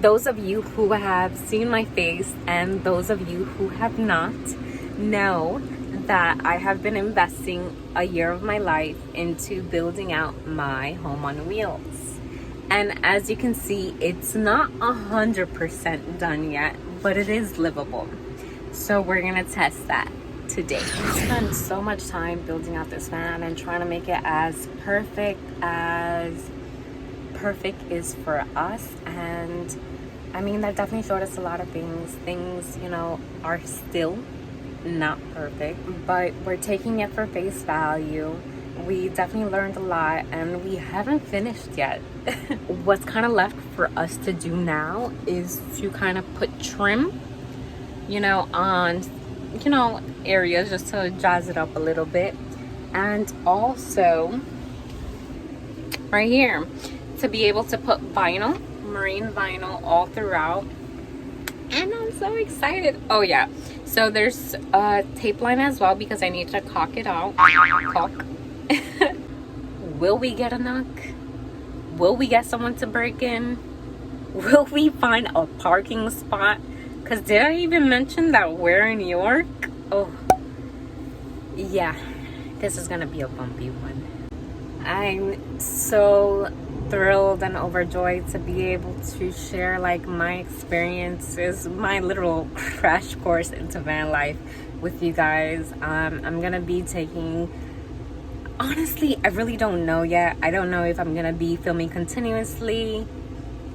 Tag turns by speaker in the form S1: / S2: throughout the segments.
S1: those of you who have seen my face and those of you who have not know that I have been investing a year of my life into building out my home on wheels. And as you can see, it's not 100% done yet, but it is livable. So we're gonna test that today. I spent so much time building out this van and trying to make it as perfect is for us. And I mean, that definitely showed us a lot of things, you know, are still not perfect, but we're taking it for face value. We definitely learned a lot and we haven't finished yet. What's kind of left for us to do now is to kind of put trim, you know, on, you know, areas just to jazz it up a little bit. And also right here to be able to put vinyl, marine vinyl all throughout. And I'm so excited. Oh yeah, so there's a tape line as well because I need to caulk it out. Caulk. Will we get a knock? Will we get someone to break in? Will we find a parking spot? Because did I even mention that we're in New York? Oh yeah, this is gonna be a bumpy one. I'm so thrilled and overjoyed to be able to share like my experiences, my literal crash course into van life with you guys. I'm gonna be taking, honestly, I really don't know yet. I don't know if I'm gonna be filming continuously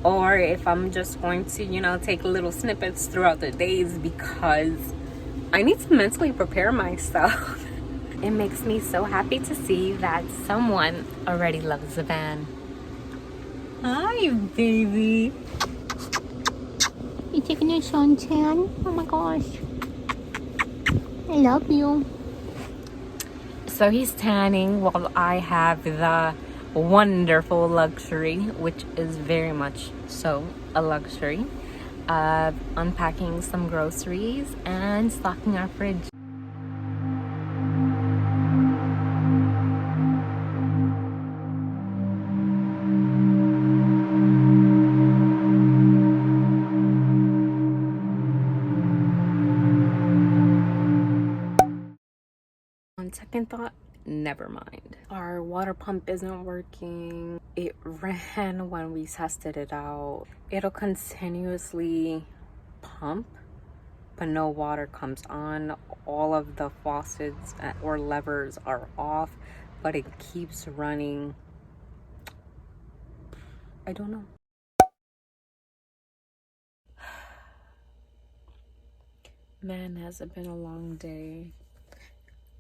S1: or if I'm just going to, you know, take little snippets throughout the days because I need to mentally prepare myself. It makes me so happy to see that someone already loves the van. Hi, baby. You taking your suntan? Oh my gosh. I love you. So he's tanning while I have the wonderful luxury, which is very much so a luxury, of unpacking some groceries and stocking our fridge. On second thought, never mind. Our water pump isn't working. It ran when we tested it out. It'll continuously pump, but no water comes on. All of the faucets or levers are off, but it keeps running. I don't know. Man, has it been a long day.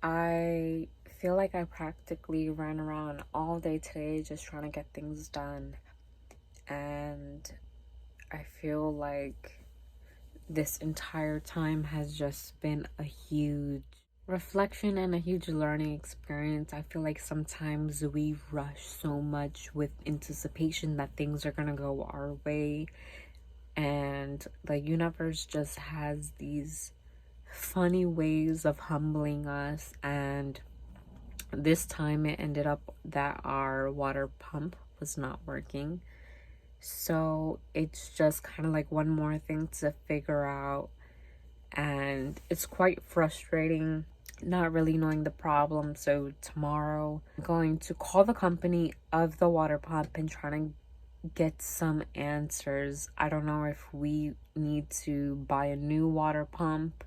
S1: I feel like I practically ran around all day today just trying to get things done. And I feel like this entire time has just been a huge reflection and a huge learning experience. I feel like sometimes we rush so much with anticipation that things are gonna go our way. And the universe just has these funny ways of humbling us, and this time it ended up that our water pump was not working, so it's just kind of like one more thing to figure out, and it's quite frustrating not really knowing the problem. So tomorrow I'm going to call the company of the water pump and try to get some answers. I don't know if we need to buy a new water pump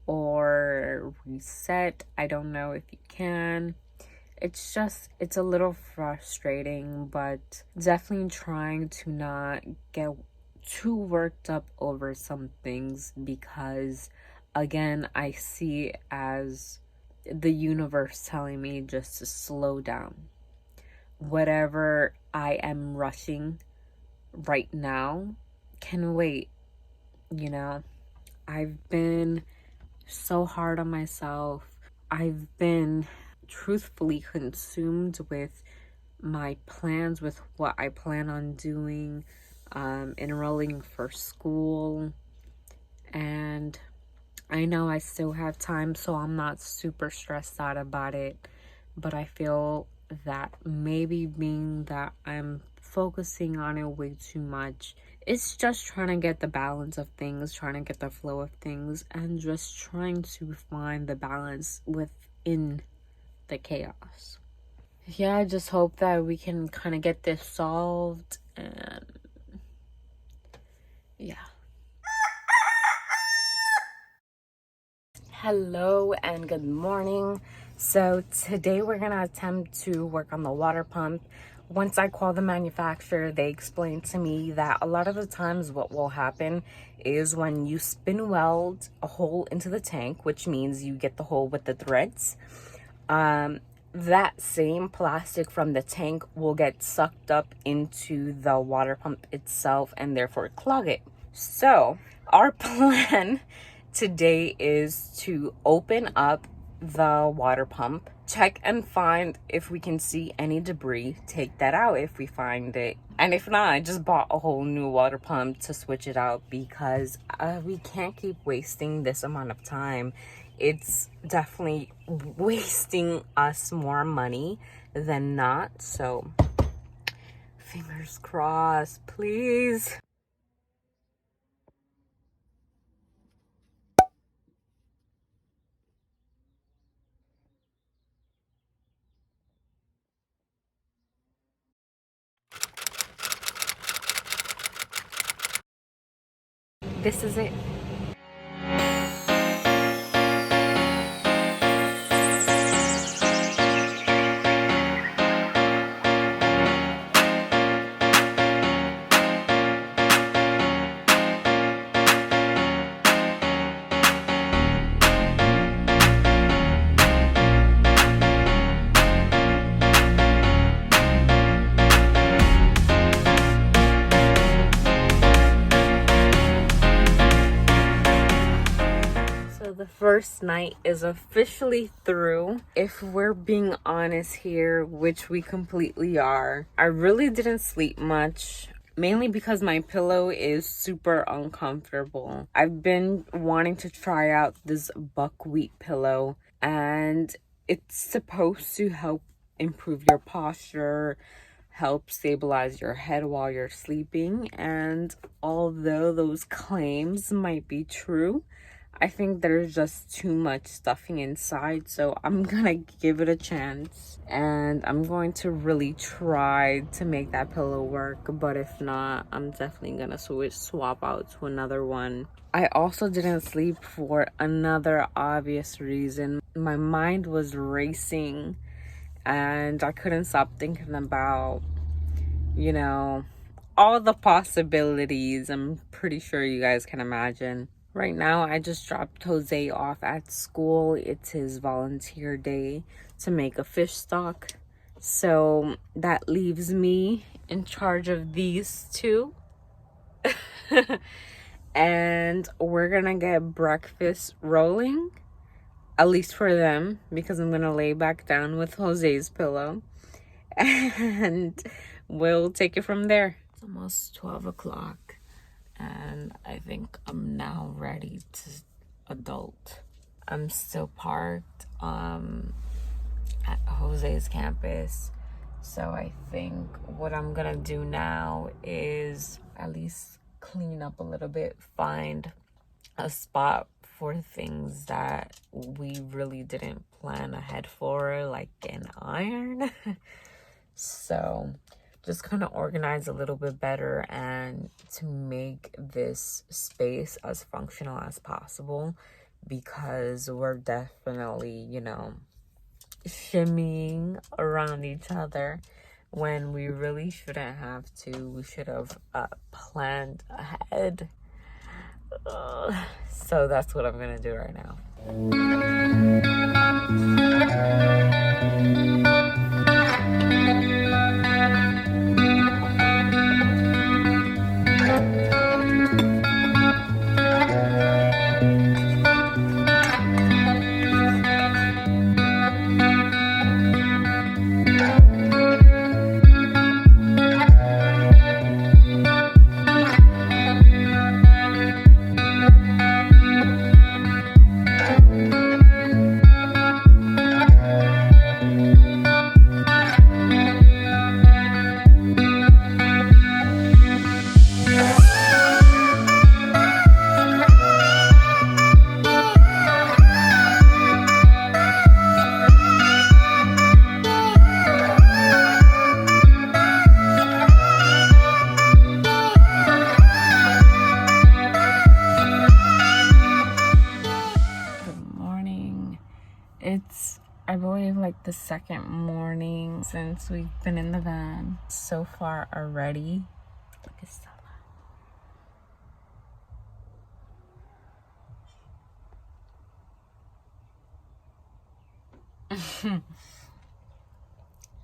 S1: or reset. I don't know if you can. It's a little frustrating, but definitely trying to not get too worked up over some things because, again, I see it as the universe telling me just to slow down. Whatever I am rushing right now can wait, you know? I've been so hard on myself. I've been truthfully consumed with my plans, with what I plan on doing, enrolling for school, and I know I still have time, so I'm not super stressed out about it, but I feel that maybe being that I'm focusing on it way too much, It's just trying to get the balance of things, trying to get the flow of things, and just trying to find the balance within the chaos. Yeah, I just hope that we can kind of get this solved, and yeah. Hello and good morning. So today we're gonna attempt to work on the water pump. Once I call the manufacturer, they explained to me that a lot of the times what will happen is when you spin weld a hole into the tank, which means you get the hole with the threads, that same plastic from the tank will get sucked up into the water pump itself and therefore clog it. So our plan today is to open up the water pump, check and find if we can see any debris, take that out if we find it, and if not, I just bought a whole new water pump to switch it out because we can't keep wasting this amount of time. It's definitely wasting us more money than not, so fingers crossed, please. This is it. The first night is officially through. If we're being honest here, which we completely are, I really didn't sleep much, mainly because my pillow is super uncomfortable. I've been wanting to try out this buckwheat pillow, and it's supposed to help improve your posture, help stabilize your head while you're sleeping. And although those claims might be true, I think there's just too much stuffing inside, so I'm gonna give it a chance and I'm going to really try to make that pillow work. But if not, I'm definitely gonna swap out to another one. I also didn't sleep for another obvious reason. My mind was racing and I couldn't stop thinking about, you know, all the possibilities. I'm pretty sure you guys can imagine. Right now, I just dropped Jose off at school. It's his volunteer day to make a fish stock. So that leaves me in charge of these two. And we're gonna get breakfast rolling, at least for them, because I'm gonna lay back down with Jose's pillow. And we'll take it from there. It's almost 12 o'clock. And I think I'm now ready to adult. I'm still parked at Jose's campus. So I think what I'm gonna do now is at least clean up a little bit, find a spot for things that we really didn't plan ahead for, like an iron. So just kind of organize a little bit better and to make this space as functional as possible, because we're definitely, you know, shimmying around each other when we really shouldn't have to. We should have planned ahead. So that's what I'm gonna do right now. I believe like the second morning since we've been in the van so far already. Look at Stella.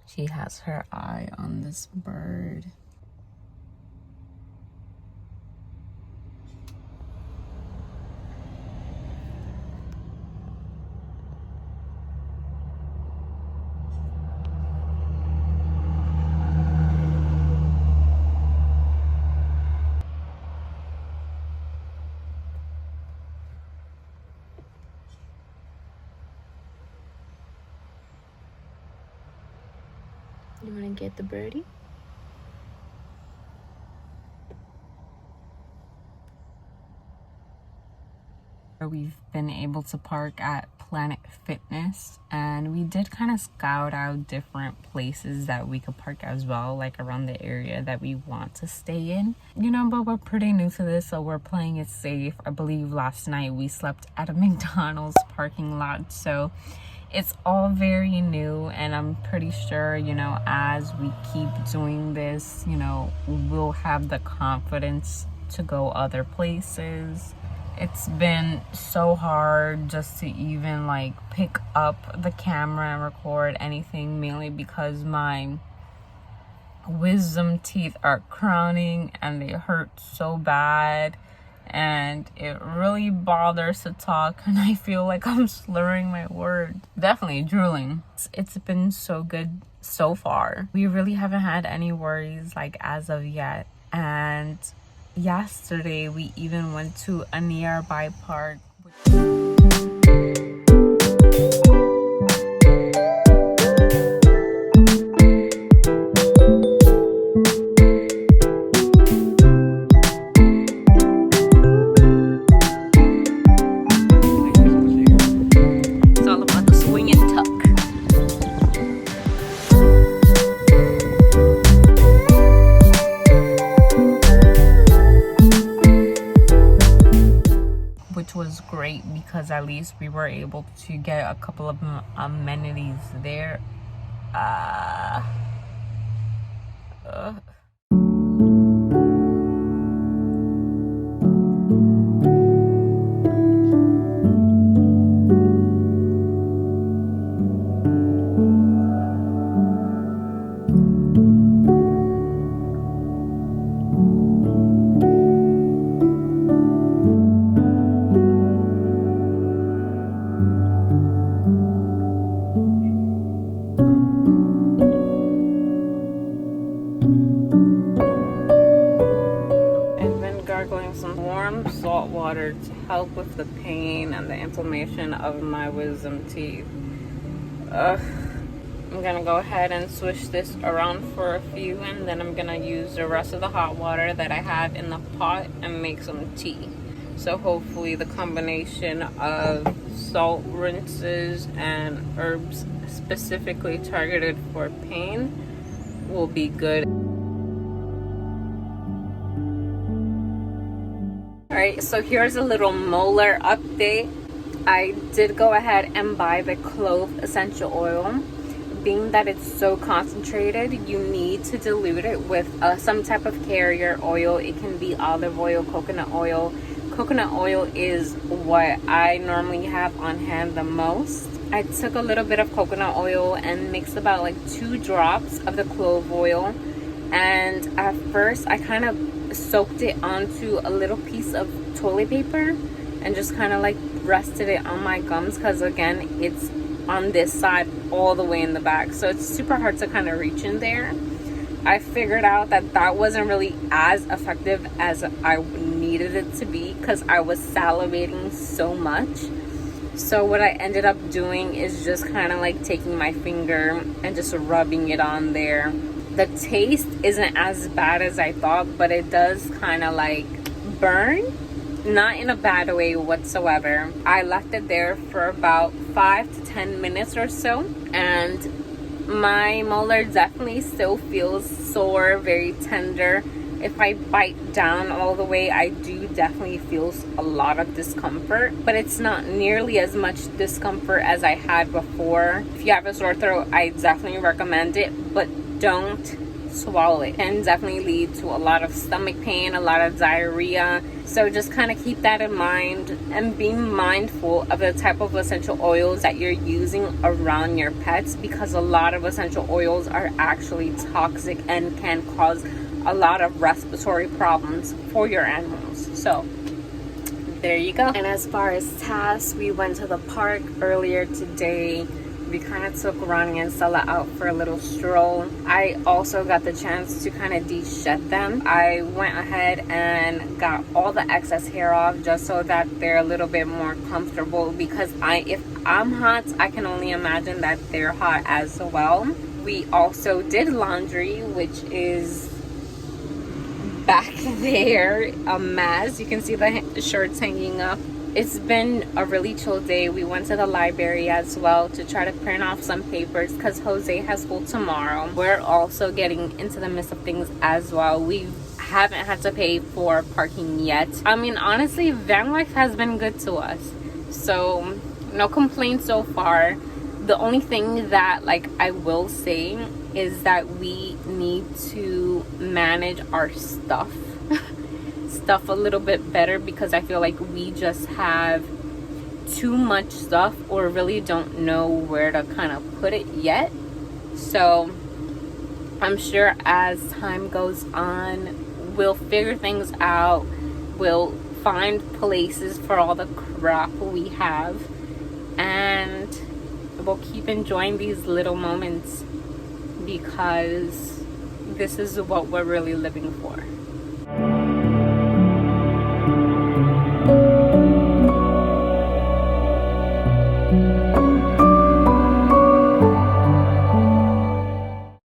S1: She has her eye on this bird. You want to get the birdie? We've been able to park at Planet Fitness, and we did kind of scout out different places that we could park as well, like around the area that we want to stay in, you know, but we're pretty new to this, so we're playing it safe. I believe last night we slept at a McDonald's parking lot, so it's all very new, and I'm pretty sure, you know, as we keep doing this, you know, we'll have the confidence to go other places. It's been so hard just to even like pick up the camera and record anything, mainly because my wisdom teeth are crowning and they hurt so bad, and it really bothers to talk, and I feel like I'm slurring my words, definitely drooling. It's been so good so far. We really haven't had any worries like as of yet, and yesterday we even went to a nearby park. Was great because at least we were able to get a couple of amenities there. Salt water to help with the pain and the inflammation of my wisdom teeth. I'm gonna go ahead and switch this around for a few, and then I'm gonna use the rest of the hot water that I have in the pot and make some tea. So hopefully the combination of salt rinses and herbs specifically targeted for pain will be good. Alright, so here's a little molar update. I did go ahead and buy the clove essential oil. Being that it's so concentrated, you need to dilute it with some type of carrier oil. It can be olive oil, coconut oil. Coconut oil is what I normally have on hand the most. I took a little bit of coconut oil and mixed about like 2 drops of the clove oil. And at first, I kind of soaked it onto a little piece of toilet paper and just kind of like rested it on my gums, because again, it's on this side all the way in the back, so it's super hard to kind of reach in there. I figured out that that wasn't really as effective as I needed it to be because I was salivating so much. So what I ended up doing is just kind of like taking my finger and just rubbing it on there. The taste isn't as bad as I thought, but it does kind of like burn, not in a bad way whatsoever. I left it there for about 5 to 10 minutes or so, and my molar definitely still feels sore, very tender, if I bite down all the way, I do definitely feel a lot of discomfort, but it's not nearly as much discomfort as I had before. If you have a sore throat, I definitely recommend it, but don't swallow it. It can definitely lead to a lot of stomach pain, a lot of diarrhea. So just kind of keep that in mind and be mindful of the type of essential oils that you're using around your pets, because a lot of essential oils are actually toxic and can cause a lot of respiratory problems for your animals. So there you go. And as far as tasks, we went to the park earlier today. We kind of took Ronnie and Stella out for a little stroll. I also got the chance to kind of de-shed them. I went ahead and got all the excess hair off just so that they're a little bit more comfortable, because if I'm hot, I can only imagine that they're hot as well. We also did laundry, which is back there, a mess. You can see the shirts hanging up. It's been a really chill day. We went to the library as well to try to print off some papers because Jose has school tomorrow. We're also getting into the midst of things as well. We haven't had to pay for parking yet. I mean, honestly, van life has been good to us, so no complaints so far. The only thing that I will say is that we need to manage our stuff a little bit better, because I feel like we just have too much stuff or really don't know where to kind of put it yet. So I'm sure as time goes on, we'll figure things out. We'll find places for all the crap we have, and we'll keep enjoying these little moments, because this is what we're really living for.